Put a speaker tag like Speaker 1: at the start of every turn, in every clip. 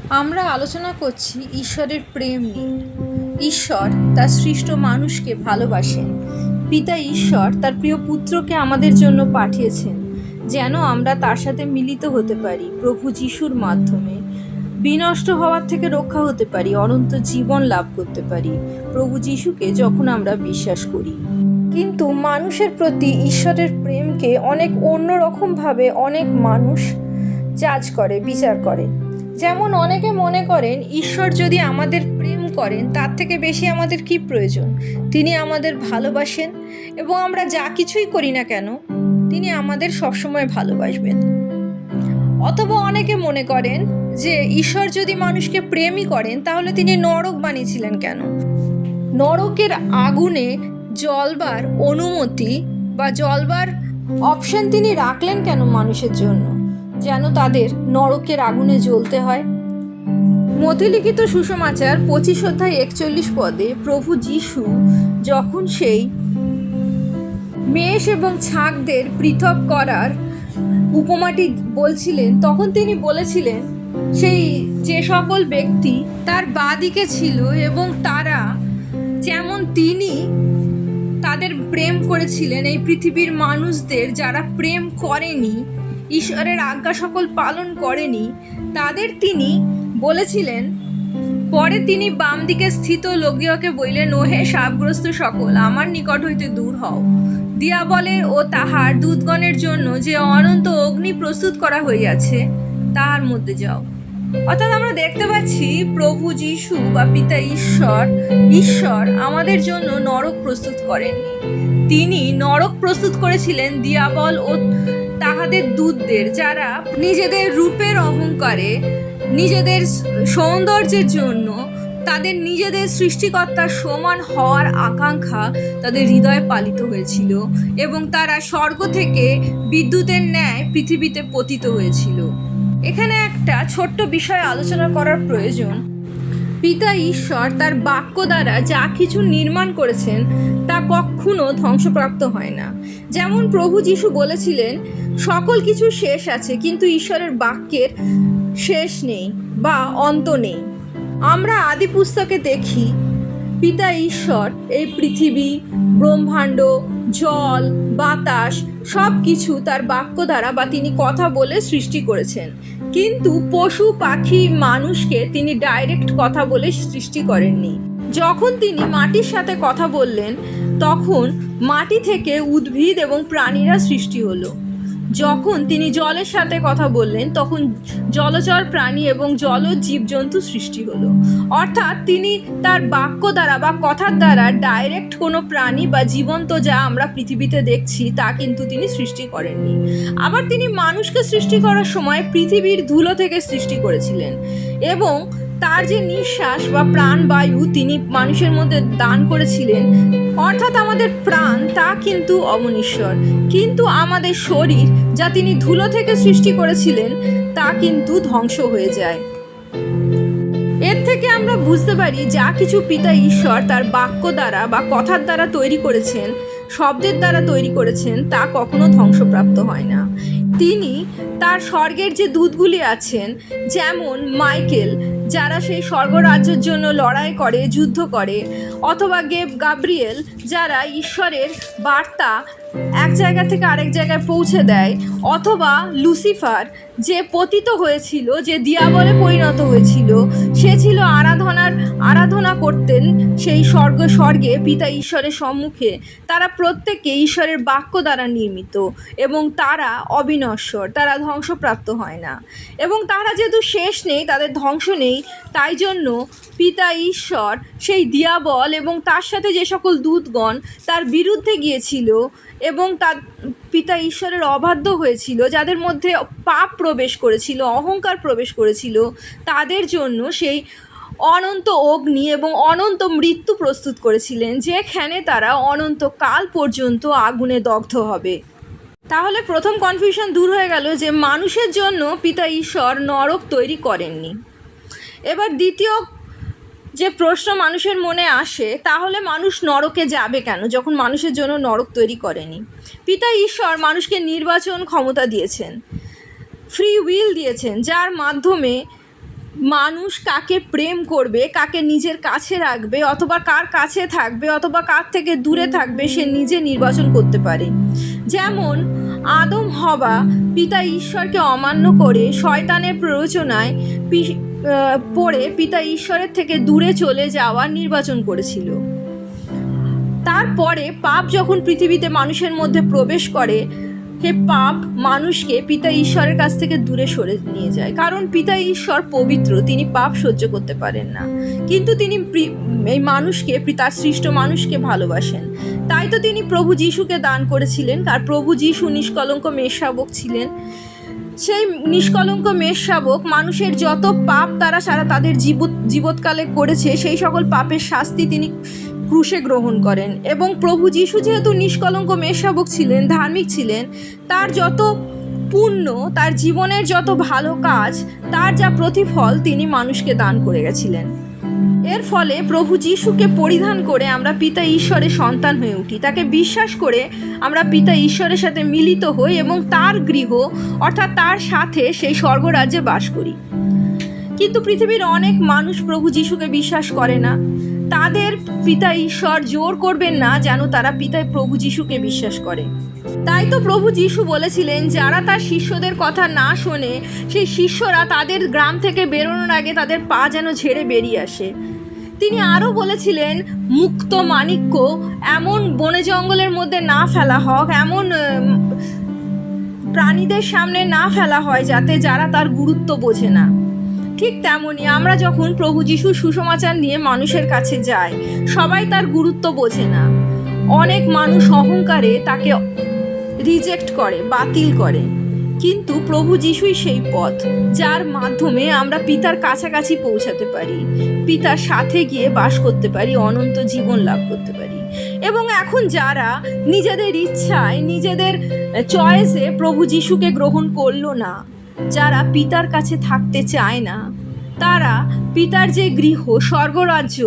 Speaker 1: আমরা আলোচনা করছি ঈশ্বরের প্রেম নিয়ে। ঈশ্বর তার সৃষ্ট মানুষকে ভালোবাসেন। পিতা ঈশ্বর তার প্রিয় পুত্রকে আমাদের জন্য পাঠিয়েছেন, যেন আমরা তার সাথে মিলিত হতে পারি, প্রভু যিশুর মাধ্যমে বিনষ্ট হওয়ার থেকে রক্ষা হতে পারি, অনন্ত জীবন লাভ করতে পারি প্রভু যিশুকে যখন আমরা বিশ্বাস করি। কিন্তু মানুষের প্রতি ঈশ্বরের প্রেমকে অনেক অন্যরকমভাবে অনেক মানুষ জাজ করে, বিচার করে। যেমন অনেকে মনে করেন ঈশ্বর যদি আমাদের প্রেম করেন তার থেকে বেশি আমাদের কি প্রয়োজন, তিনি আমাদের ভালোবাসেন এবং আমরা যা কিছুই করি না কেন তিনি আমাদের সবসময় ভালোবাসবেন। অথবা অনেকে মনে করেন যে ঈশ্বর যদি মানুষকে প্রেমই করেন তাহলে তিনি নরক বানিয়েছিলেন কেন, নরকের আগুনে জ্বলবার অনুমতি বা জ্বলবার অপশন তিনি রাখলেন কেন মানুষের জন্য, যেন তাদের নরকের আগুনে জ্বলতে হয়। মতিলিখিত সুসমাচার 25 অধ্যায় 41 পদে প্রভু যিশু যখন সেই মেষ এবং ছাগদের পৃথক করার উপমাটি বলছিলেন, তখন তিনি বলেছিলেন সেই যে সকল ব্যক্তি তার বাদিকে ছিল এবং তারা যেমন তিনি তাদের প্রেম করেছিলেন, এই পৃথিবীর মানুষদের যারা প্রেম করেনি, ঈশ্বরের আজ্ঞা সকল পালন করেনি, তাদের তিনি বলেছিলেন। পরে তিনি বাম দিকে স্থিত লোকদিগকে বললেন, ওহে শাপগ্রস্ত সকল, আমার নিকট হইতে দূর হও, দিয়াবলের ও তাহার দূতগণের জন্য যে অনন্ত অগ্নি প্রস্তুত করা হইয়াছে তাহার মধ্যে যাও। অর্থাৎ আমরা দেখতে পাচ্ছি প্রভু যিশু বা পিতা ঈশ্বর আমাদের জন্য নরক প্রস্তুত করেননি। তিনি নরক প্রস্তুত করেছিলেন দিয়াবল ও তাহাদের দূতদের, যারা নিজেদের রূপের অহংকারে, নিজেদের সৌন্দর্যের জন্য, তাদের নিজেদের সৃষ্টিকর্তার সমান হওয়ার আকাঙ্ক্ষা তাদের হৃদয়ে পালিত হয়েছিল এবং তারা স্বর্গ থেকে বিদ্যুতের ন্যায় পৃথিবীতে পতিত হয়েছিল। এখানে একটা ছোট্ট বিষয় আলোচনা করার প্রয়োজন। পিতা ঈশ্বর তার বাক্য দ্বারা যা কিছু নির্মাণ করেছেন তা কখনো ধ্বংসপ্রাপ্ত হয় না। যেমন প্রভু যিশু বলেছিলেন, সকল কিছু শেষ আছে, কিন্তু ঈশ্বরের বাক্যের শেষ নেই বা অন্ত নেই। আমরা আদি পুস্তকে দেখি পিতা ঈশ্বর এই পৃথিবী, ব্রহ্মাণ্ড, জল, বাতাস সব কিছু তার বাক্য দ্বারা বা তিনি কথা বলে সৃষ্টি করেছেন। কিন্তু পশু পাখি মানুষকে তিনি ডাইরেক্ট কথা বলে সৃষ্টি করেননি। যখন তিনি মাটির সাথে কথা বললেন তখন মাটি থেকে উদ্ভিদ এবং প্রাণীরা সৃষ্টি হলো। যখন তিনি জলের সাথে কথা বললেন তখন জলচর প্রাণী এবং জলজ জীবজন্তু সৃষ্টি হলো। অর্থাৎ তিনি তার বাক্য দ্বারা বা কথার দ্বারা ডাইরেক্ট কোনো প্রাণী বা জীবন্ত যা আমরা পৃথিবীতে দেখছি তা কিন্তু তিনি সৃষ্টি করেননি। আবার তিনি মানুষকে সৃষ্টি করার সময় পৃথিবীর ধুলো থেকে সৃষ্টি করেছিলেন এবং তার যে নিঃশ্বাস বা প্রাণবায়ু তিনি মানুষের মধ্যে দান করেছিলেন, অর্থাৎ আমাদের প্রাণ তা কিন্তু অমনীশ্বর, কিন্তু আমাদের শরীর যা তিনি ধুলো থেকে সৃষ্টি করেছিলেন তা কিন্তু ধ্বংস হয়ে যায়। এর থেকে আমরা বুঝতে পারি যা কিছু পিতা ঈশ্বর তার বাক্য দ্বারা বা কথার দ্বারা তৈরি করেছেন, শব্দের দ্বারা তৈরি করেছেন, তা কখনো ধ্বংসপ্রাপ্ত হয় না। তিনি তার স্বর্গের যে দূতগুলি আছেন, যেমন মাইকেল, যারা সেই স্বর্গরাজ্যের জন্য লড়াই করে, যুদ্ধ করে, অথবা গাব্রিয়েল, যারা ঈশ্বরের বার্তা এক জায়গা থেকে আরেক জায়গায় পৌঁছে দেয়, অথবা লুসিফার যে পতিত হয়েছিল, যে দিয়াবলে পরিণত হয়েছিল, সে ছিল আরাধনা করতেন সেই স্বর্গে পিতা ঈশ্বরের সম্মুখে। তারা প্রত্যেকে ঈশ্বরের বাক্য দ্বারা নির্মিত এবং তারা অবিনশ্বর, তারা ধ্বংসপ্রাপ্ত হয় না। এবং তারা যেহেতু শেষ নেই, তাদের ধ্বংস নেই, তাই জন্য পিতা ঈশ্বর সেই দিয়াবল এবং তার সাথে যে সকল দূতগণ তার বিরুদ্ধে গিয়েছিল এবং তার পিতা ঈশ্বরের অবাধ্য হয়েছিল, যাদের মধ্যে পাপ প্রবেশ করেছিল, অহংকার প্রবেশ করেছিল, তাদের জন্য সেই অনন্ত অগ্নি এবং অনন্ত মৃত্যু প্রস্তুত করেছিলেন, যেখানে তারা অনন্তকাল পর্যন্ত আগুনে দগ্ধ হবে। তাহলে প্রথম কনফিউশন দূর হয়ে গেল যে মানুষের জন্য পিতা ঈশ্বর নরক তৈরি করেননি। এবার দ্বিতীয় যে প্রশ্ন মানুষের মনে আসে, তাহলে মানুষ নরকে যাবে কেন যখন মানুষের জন্য নরক তৈরি করেনি? পিতা ঈশ্বর মানুষকে নির্বাচন ক্ষমতা দিয়েছেন, ফ্রি উইল দিয়েছেন, যার মাধ্যমে মানুষ কাকে প্রেম করবে, কাকে নিজের কাছে রাখবে, অথবা কার কাছে থাকবে, অথবা কার থেকে দূরে থাকবে, সে নিজে নির্বাচন করতে পারে। যেমন আদম হওয়া পিতা ঈশ্বরকে অমান্য করে শয়তানের প্ররোচনায় পড়ে পিতা ঈশ্বরের থেকে দূরে চলে যাওয়ার নির্বাচন করেছিল। তারপরে পাপ যখন পৃথিবীতে মানুষের মধ্যে প্রবেশ করে, সে পাপ মানুষকে পিতা ঈশ্বরের কাছ থেকে দূরে সরে নিয়ে যায়। কারণ পিতা ঈশ্বর পবিত্র, তিনি পাপ সহ্য করতে পারেন না, কিন্তু তিনি এই মানুষকে, তার সৃষ্ট মানুষকে ভালোবাসেন। তাই তো তিনি প্রভু যিশুকে দান করেছিলেন। আর প্রভু যিশু নিষ্কলঙ্ক মেষশাবক ছিলেন। সেই নিষ্কলঙ্ক মেষশাবক মানুষের যত পাপ তারা সারা তাদের জীবৎকালে করেছে, সেই সকল পাপের শাস্তি তিনি ক্রুশে গ্রহণ করেন। এবং প্রভু যিশু যেহেতু নিষ্কলঙ্ক মেষশাবক ছিলেন, ধার্মিক ছিলেন, তার যত পুণ্য, তার জীবনের যত ভালো কাজ, তার যা প্রতিফল তিনি মানুষকে দান করে গেছিলেন। এর ফলে প্রভু যিশুকে পরিধান করে আমরা পিতা ঈশ্বরের সন্তান হয়ে উঠি। তাকে বিশ্বাস করে আমরা পিতা ঈশ্বরের সাথে মিলিত হই এবং তার গৃহ অর্থাৎ তার সাথে সেই স্বর্গরাজ্যে বাস করি। কিন্তু পৃথিবীর অনেক মানুষ প্রভু যিশুকে বিশ্বাস করে না। তাদের পিতা ঈশ্বর জোর করবেন না যেন তারা প্রভু যিশুকে বিশ্বাস করে। তাই তো প্রভু যিশু বলেছিলেন, যারা তার শিষ্যদের কথা না শোনে, সেই শিষ্যরা তাদের গ্রাম থেকে বেরোনোর আগে তাদের পা যেন ঝেড়ে বেরিয়ে আসে। তিনি আরও বলেছিলেন, মুক্ত মাণিক্য এমন বনে জঙ্গলের মধ্যে না ফেলা হোক, এমন প্রাণীদের সামনে না ফেলা হয় যারা তার গুরুত্ব বোঝে না। ঠিক তেমনই আমরা যখন প্রভু যিশুর সুসমাচার নিয়ে মানুষের কাছে যাই, সবাই তার গুরুত্ব বোঝে না। অনেক মানুষ অহংকারে তাকে রিজেক্ট করে, বাতিল করে। কিন্তু প্রভু যিশুই সেই পথ, যার মাধ্যমে আমরা পিতার কাছাকাছি পৌঁছাতে পারি, পিতার সাথে গিয়ে বাস করতে পারি, অনন্ত জীবন লাভ করতে পারি। এবং এখন যারা নিজেদের ইচ্ছায়, নিজেদের চয়েসে প্রভু যিশুকে গ্রহণ করলো না, যারা পিতার কাছে থাকতে চায় না, তারা পিতার যে গৃহ, স্বর্গরাজ্য,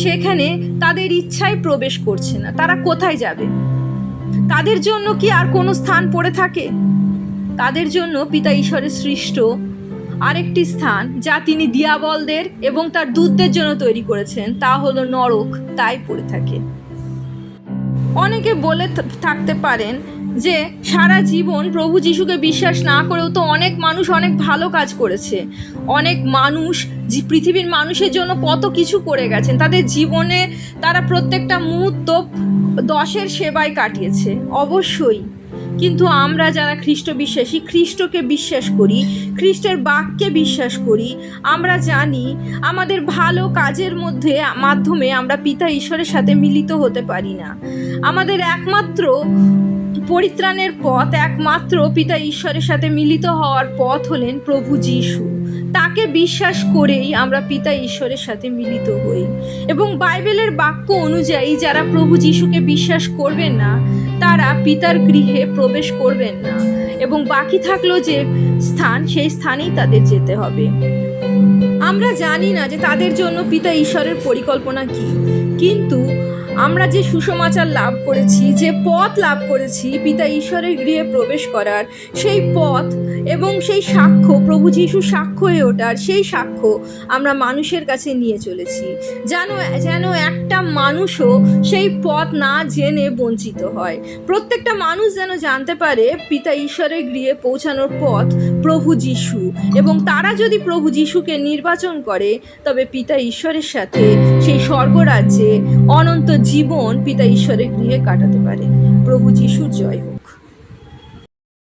Speaker 1: সেখানে তাদের ইচ্ছায় প্রবেশ করছে না। তারা কোথায় যাবে? তাদের জন্য কি আর কোনো স্থান পড়ে থাকে? তাদের জন্য পিতা ঈশ্বরের সৃষ্ট আরেকটি স্থান, যা তিনি দিয়াবলদের এবং তার দূতদের জন্য তৈরি করেছেন, তা হলো নরক, তাই পড়ে থাকে। অনেকে বলে থাকতে পারেন যে সারা জীবন প্রভু যিশুকে বিশ্বাস না করেও তো অনেক মানুষ অনেক ভালো কাজ করেছে। অনেক মানুষ পৃথিবীর মানুষের জন্য কত কিছু করে গেছেন। তাদের জীবনে তারা প্রত্যেকটা মুহূর্ত 10-এর সেবায় কাটিয়েছে। অবশ্যই, কিন্তু আমরা যারা খ্রিস্ট বিশ্বাসী, খ্রিস্টকে বিশ্বাস করি, খ্রিস্টের বাক্যে বিশ্বাস করি, আমরা জানি আমাদের ভালো কাজের মাধ্যমে আমরা পিতা ঈশ্বরের সাথে মিলিত হতে পারি না। আমাদের একমাত্র পরিত্রাণের পথ, একমাত্র পিতা ঈশ্বরের সাথে মিলিত হওয়ার পথ হলেন প্রভু যিশু। তাকে বিশ্বাস করেই আমরা পিতা ঈশ্বরের সাথে মিলিত হই। এবং বাইবেলের বাক্য অনুযায়ী যারা প্রভু যিশুকে বিশ্বাস করবেন না, তারা পিতার গৃহে প্রবেশ করবেন না, এবং বাকি থাকলো যে স্থান, সেই স্থানেই তাদের যেতে হবে। আমরা জানি না যে তাদের জন্য পিতা ঈশ্বরের পরিকল্পনা কী, কিন্তু আমরা যে সুসমাচার লাভ করেছি, যে পথ লাভ করেছি পিতা ঈশ্বরের গৃহে প্রবেশ করার, সেই পথ এবং সেই সাক্ষ্য, প্রভু যিশু সাক্ষ্য হয়ে ওঠার, সেই সাক্ষ্য আমরা মানুষের কাছে নিয়ে চলেছি, যেন একটা মানুষও সেই পথ না জেনে বঞ্চিত হয়। প্রত্যেকটা মানুষ যেন জানতে পারে পিতা ঈশ্বরের গৃহে পৌঁছানোর পথ প্রভু যিশু, এবং তারা যদি প্রভু যিশুকে নির্বাচন করে, তবে পিতা ঈশ্বরের সাথে সেই স্বর্গরাজ্যে অনন্ত জীবন পিতা ঈশ্বরের গৃহে কাটাতে পারে। প্রভু যিশুর জয় হোক।